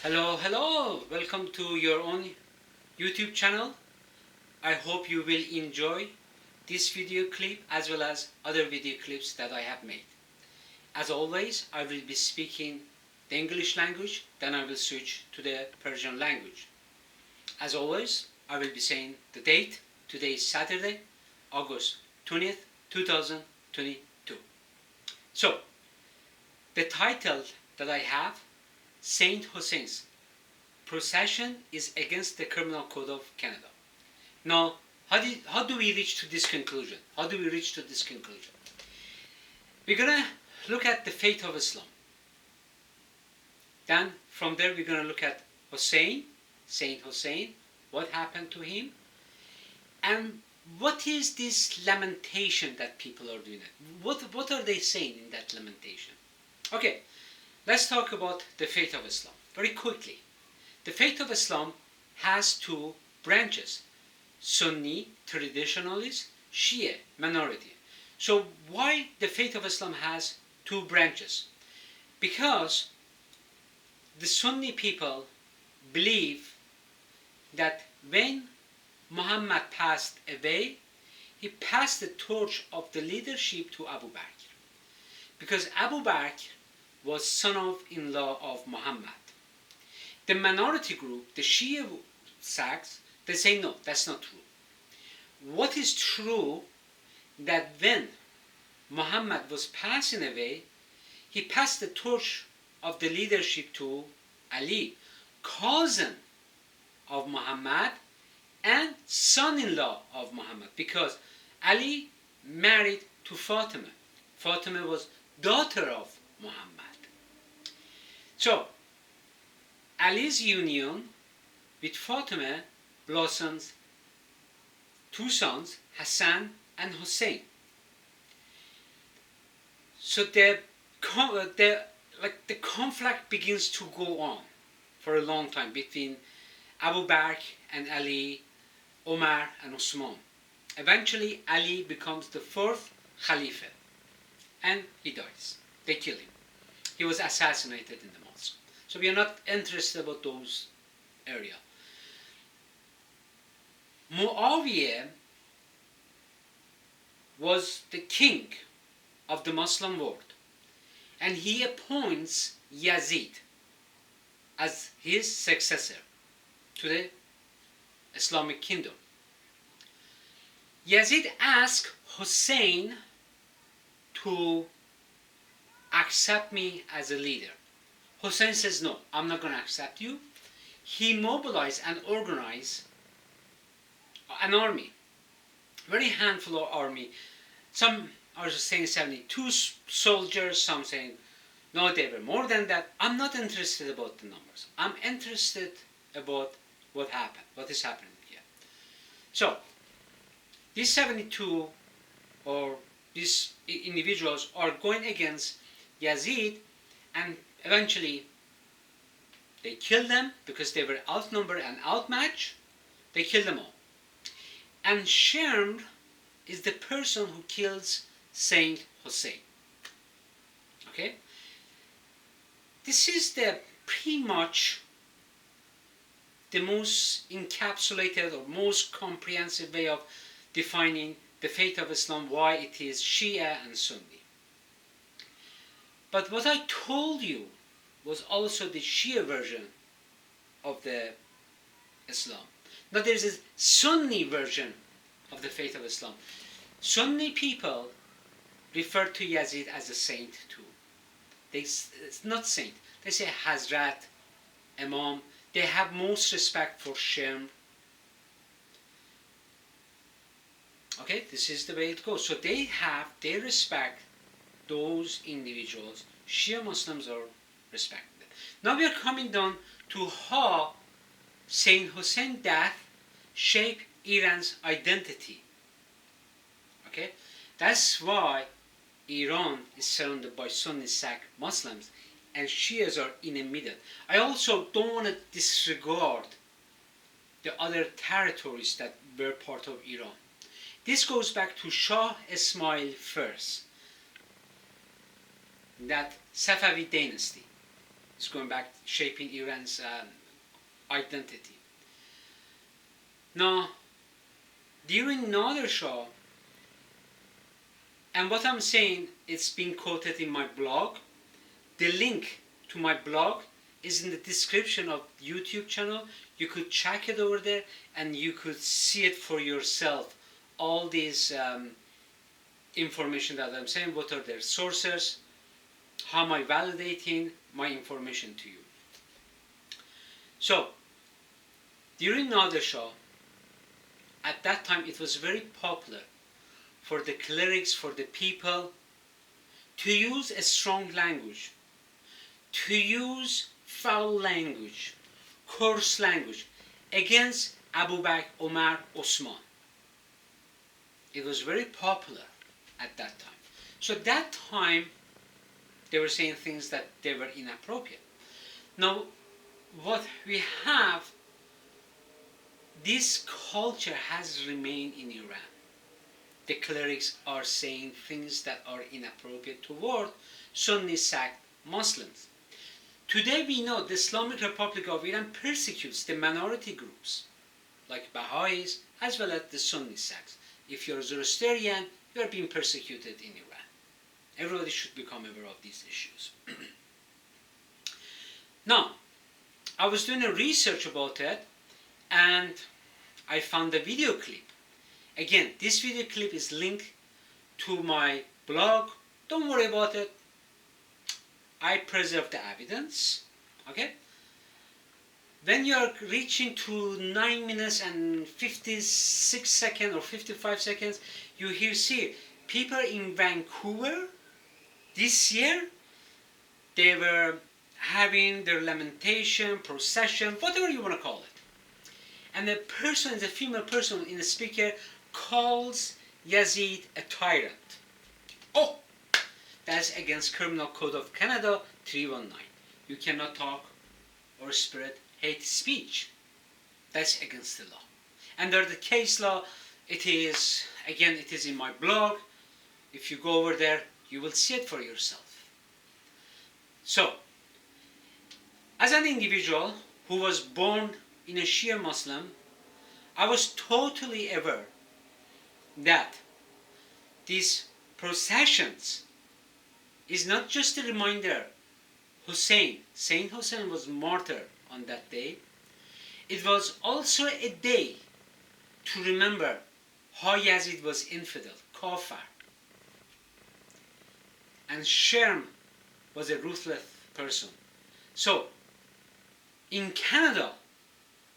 Hello, welcome to your own YouTube channel. I hope you will enjoy this video clip as well as other video clips that I have made. As always, I will be speaking the English language, then I will switch to the Persian language. As always, I will be saying the date. Today is Saturday, August 20th, 2022. So, the title that I have, Saint Hussein's Procession is against the Criminal Code of Canada. Now, how do we reach to this conclusion? We're gonna look at the fate of Islam. Then from there we're gonna look at Hussein, Saint Hussein, what happened to him, and what is this lamentation that people are doing? What are they saying in that lamentation? Okay, let's talk about the faith of Islam very quickly. The faith of Islam has two branches: Sunni, traditionalist; Shia, minority. So why the faith of Islam has two branches? Because the Sunni people believe that when Muhammad passed away, he passed the torch of the leadership to Abu Bakr. Because Abu Bakr was son-in-law of Muhammad. The minority group, the Shia sects, they say no, that's not true. What is true, that when Muhammad was passing away, he passed the torch of the leadership to Ali, cousin of Muhammad and son-in-law of Muhammad, because Ali married to Fatima. Fatima was daughter of Muhammad. So, Ali's union with Fatima blossoms two sons, Hassan and Hussein. So the conflict begins to go on for a long time between Abu Bakr and Ali, Omar and Osman. Eventually, Ali becomes the fourth Khalifa, and he dies. They kill him. He was assassinated in the mosque. So we are not interested about those areas. Muawiyah was the king of the Muslim world, and he appoints Yazid as his successor to the Islamic kingdom. Yazid asked Hussein to accept me as a leader. Hussein says, no, I'm not going to accept you. He mobilized and organized an army, very handful of army. Some are saying 72 soldiers, some saying no, they were more than that. I'm not interested about the numbers. I'm interested about what happened, what is happening here. So, these 72 or these individuals are going against Yazid, and eventually they kill them because they were outnumbered and outmatched. They kill them all. And Sherm is the person who kills Saint Hussein. Okay? This is the pretty much the most encapsulated or most comprehensive way of defining the faith of Islam, why it is Shia and Sunni. But what I told you was also the Shia version of the Islam. Now there is a Sunni version of the faith of Islam. Sunni people refer to Yazid as a saint too. It's not saint. They say Hazrat, Imam. They have most respect for Shem. Okay, this is the way it goes. So they respect those individuals. Shia Muslims are respected. Now we are coming down to how Saint Hussein's death shaped Iran's identity. Okay, that's why Iran is surrounded by Sunni sect Muslims and Shias are in the middle. I also don't want to disregard the other territories that were part of Iran. This goes back to Shah Ismail first, that Safavid dynasty. It's going back, shaping Iran's identity. Now, during Nader Shah, and what I'm saying, it's being quoted in my blog. The link to my blog is in the description of the YouTube channel. You could check it over there and you could see it for yourself. All these information that I'm saying, what are their sources, how am I validating my information to you. So, during Nader Shah, at that time it was very popular for the clerics, for the people, to use a strong language, to use foul language, coarse language against Abu Bakr, Omar, Osman. It was very popular at that time. So at that time, they were saying things that they were inappropriate. Now, what we have, this culture has remained in Iran. The clerics are saying things that are inappropriate toward Sunni sect Muslims. Today we know the Islamic Republic of Iran persecutes the minority groups like Baha'is as well as the Sunni sects. If you're a Zoroastrian, you are being persecuted in Iran. Everybody should become aware of these issues. Now, I was doing a research about it and I found a video clip. Again, this video clip is linked to my blog. Don't worry about it. I preserve the evidence. Okay? When you are reaching to 9 minutes and 56 seconds or 55 seconds, you hear, see, people in Vancouver this year, they were having their lamentation, procession, whatever you want to call it. And the person, the female person in the speaker, calls Yazid a tyrant. Oh, that's against Criminal Code of Canada 319. You cannot talk or spread hate speech. That's against the law. Under the case law, it is, again, it is in my blog. If you go over there, you will see it for yourself. So, as an individual who was born in a Shia Muslim, I was totally aware that these processions is not just a reminder Hussein, Saint Hussein was martyred on that day. It was also a day to remember how Yazid was infidel, kafir. And Sherm was a ruthless person. So, in Canada,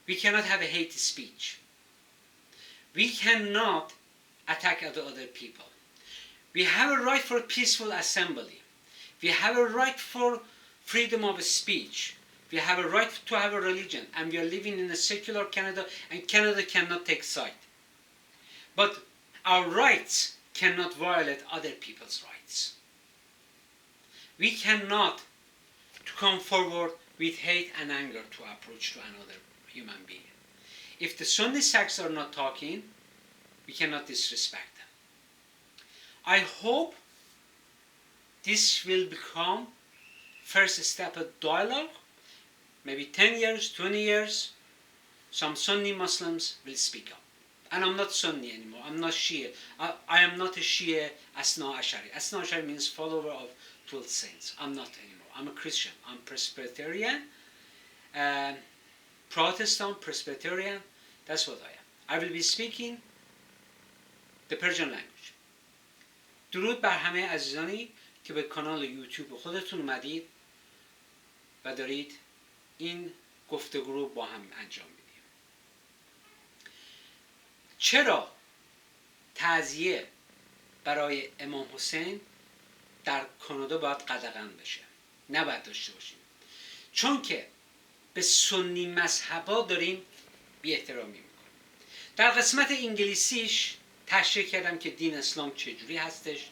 we cannot have a hate speech. We cannot attack other people. We have a right for peaceful assembly. We have a right for freedom of speech. We have a right to have a religion. And we are living in a secular Canada, and Canada cannot take side. But our rights cannot violate other people's rights. We cannot come forward with hate and anger to approach to another human being. If the Sunni sects are not talking, we cannot disrespect them. I hope this will become first step of dialogue. Maybe 10 years, 20 years, some Sunni Muslims will speak up. And I'm not Sunni anymore. I'm not Shia. I am not a Shia Asna Ashari. Asna Ashari means follower of 12 saints. I'm not anymore. I'm a Christian. I'm Presbyterian, Protestant, Presbyterian. That's what I am. I will be speaking the Persian language. درود بر همه عزیزانی که به کانال یوتیوب خودتون اومدید و دارید این گفتگو رو با هم انجام میدیم. چرا تعزیه برای امام حسین در کانادا باید قدغن بشه؟ نباید داشته باشیم. چون که به سنی مذهبا داریم بی احترامی میکنیم. در قسمت انگلیسیش تشریح کردم که دین اسلام چجوری هستش.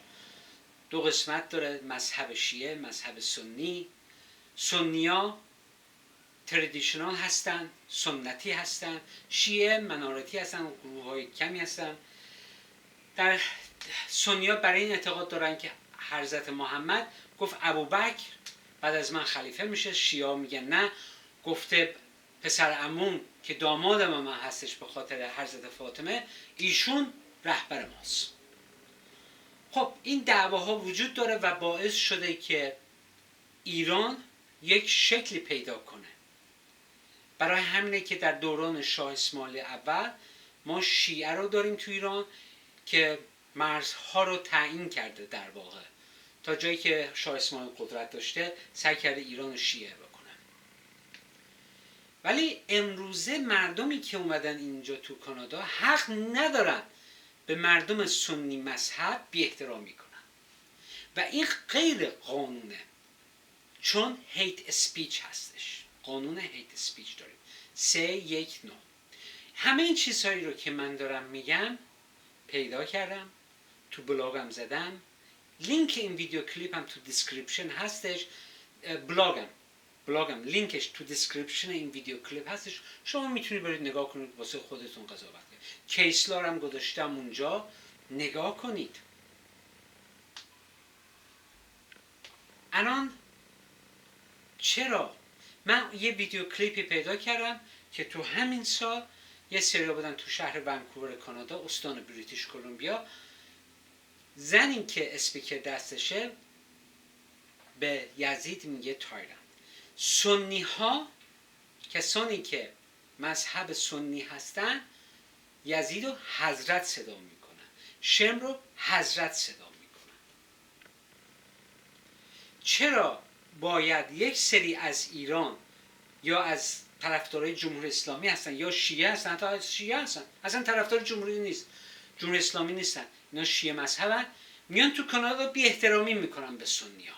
دو قسمت داره، مذهب شیعه، مذهب سنی. سنیا تردیشنال هستن، سنتی هستن، شیعه منارتی هستن، گروه های کمی هستن. در سنیا برای این اعتقاد دارن که حضرت محمد گفت ابوبکر بعد از من خلیفه میشه. شیعه میگن نه، گفته پسر عموم که داماد من هستش به خاطر حضرت فاطمه، ایشون رهبر ماست. خب این دعواها وجود داره و باعث شده که ایران یک شکلی پیدا کنه. برای همینه که در دوران شاه اسماعیل اول ما شیعه رو داریم تو ایران که مرزها رو تعیین کرده. در واقع تا جایی که شاه اسماعیل قدرت داشته سعی کرده ایران رو شیعه بکنه. ولی امروزه مردمی که اومدن اینجا تو کانادا حق ندارن به مردم سنی مذهب بی احترامی کنن و این غیر قانونه، چون هیت اسپیچ هستش. قانون هیت اسپیچ داریم 319. همه این چیزهایی رو که من دارم میگم پیدا کردم، تو بلاگم زدم. لینک این ویدیو کلیپ هم تو دیسکریپشن هستش. بلاگم لینکش تو دیسکریپشن این ویدیو کلیپ هستش. شما میتونید برید نگاه کنید، واسه خودتون قضاوت کنید. کیسلار هم گذاشتم اونجا، نگاه کنید. الان چرا من یه ویدیو کلیپی پیدا کردم که تو همین سال یه سری بودن تو شهر ونکوور کانادا، استان بریتیش کلمبیا، زنی که اسپیکر دستشه به یزید میگه تایران. سنی ها، کسانی که مذهب سنی هستن، یزید رو حضرت صدا میکنن، شم رو حضرت صدا میکنن. چرا باید یک سری از ایران یا از طرفدارای جمهوری اسلامی هستن یا شیعه هستن، تا شیعه هستن اصلا طرفدار جمهوری اسلامی نیستن، اینا شیعه مذهبن، میان تو کانادا بی احترامی میکنن به سنی ها.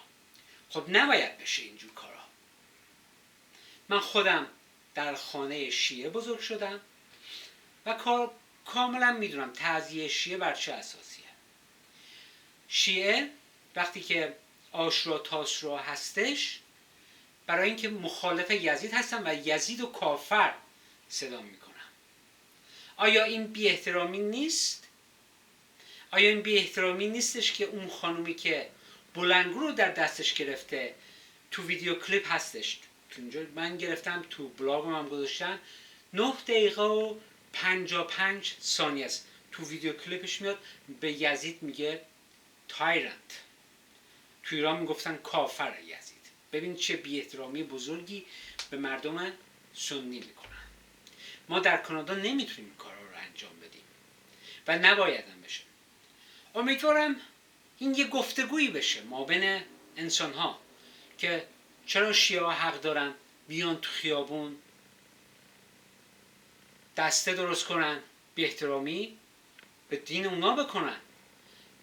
خب نباید بشه اینجور کارا. من خودم در خانه شیعه بزرگ شدم و کاملا میدونم تعزیه شیعه بر چه اساسیه. شیعه وقتی که عاشورا تاسوعا هستش، برای اینکه مخالف یزید هستن و یزید و کافر صدا میکنن. آیا این بی احترامی نیست؟ آیا این بی احترامی نیستش که اون خانومی که بلنگو رو در دستش گرفته، تو ویدیو کلیپ هستش، تو اینجا من گرفتم، تو بلاگم هم گذاشتن، 9 دقیقه و 55 ثانیه است، تو ویدیو کلیپش میاد به یزید میگه تایرنت. تو ایران میگفتن کافر یزید. ببین چه بی احترامی بزرگی به مردم سنی میکنن. ما در کانادا نمیتونیم این کارا رو انجام بدیم و نباید هم بشه. امیدوارم این یه گفتگویی بشه ما بین انسان ها که چرا شیعه حق دارن بیان تو خیابون دسته درست کنن، بی احترامی به دین اونا بکنن.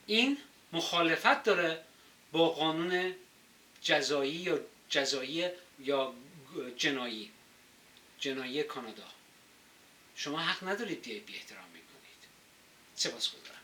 این مخالفت داره با قانون جزایی یا جنایی کانادا. شما حق ندارید بی احترامی کنید. سپاسگزارم.